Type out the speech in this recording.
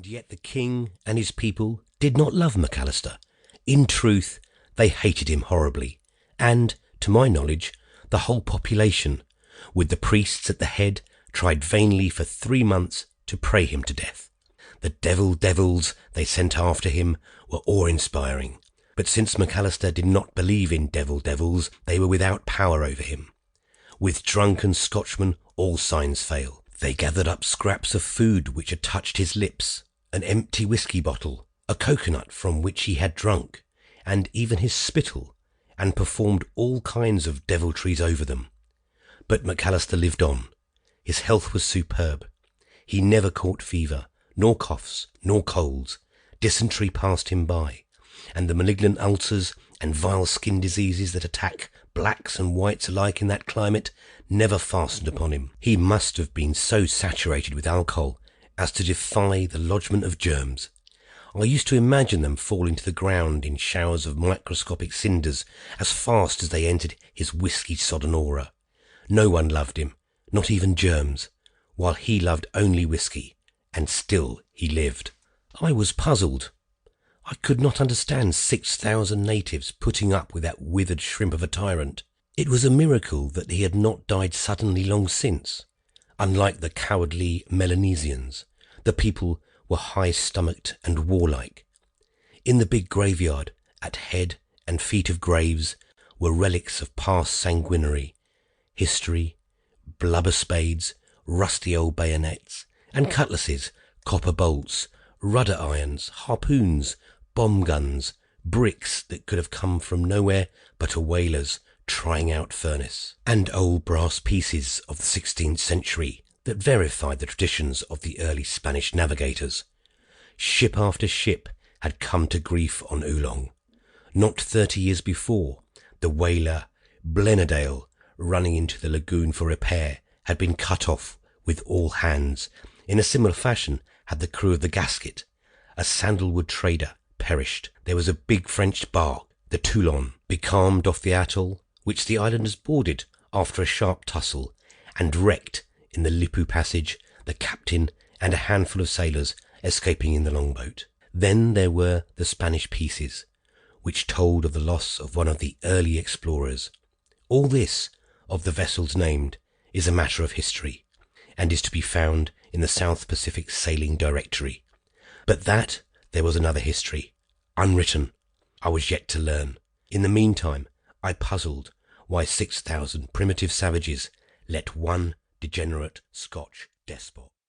And yet the king and his people did not love McAllister. In truth, they hated him horribly, and, to my knowledge, the whole population, with the priests at the head, tried vainly for 3 months to pray him to death. The devils they sent after him were awe-inspiring, but since McAllister did not believe in devils, they were without power over him. With drunken Scotchmen all signs fail. They gathered up scraps of food which had touched his lips, an empty whiskey bottle, a coconut from which he had drunk, and even his spittle, and performed all kinds of deviltries over them. But McAllister lived on. His health was superb. He never caught fever, nor coughs, nor colds. Dysentery passed him by, and the malignant ulcers and vile skin diseases that attack blacks and whites alike in that climate never fastened upon him. He must have been so saturated with alcohol as to defy the lodgment of germs. I used to imagine them falling to the ground in showers of microscopic cinders as fast as they entered his whiskey-sodden aura. No one loved him, not even germs, while he loved only whiskey, and still he lived. I was puzzled. I could not understand 6,000 natives putting up with that withered shrimp of a tyrant. It was a miracle that he had not died suddenly long since. Unlike the cowardly Melanesians, the people were high-stomached and warlike. In the big graveyard, at head and feet of graves, were relics of past sanguinary, history, blubber spades, rusty old bayonets, and cutlasses, copper bolts, rudder irons, harpoons, bomb guns, bricks that could have come from nowhere but a whaler's trying out furnace, and old brass pieces of the 16th century that verified the traditions of the early Spanish navigators. Ship after ship had come to grief on Oolong. Not 30 years before, the whaler Blenheim, running into the lagoon for repair, had been cut off with all hands. In a similar fashion had the crew of the Gasket. A sandalwood trader perished. There was a big French barque, the Toulon, becalmed off the atoll, which the islanders boarded after a sharp tussle, and wrecked in the Lipu Passage, the captain and a handful of sailors escaping in the longboat. Then there were the Spanish pieces, which told of the loss of one of the early explorers. All this, of the vessels named, is a matter of history, and is to be found in the South Pacific Sailing Directory. But that there was another history, unwritten, I was yet to learn. In the meantime, I puzzled why 6,000 primitive savages let one degenerate Scotch despot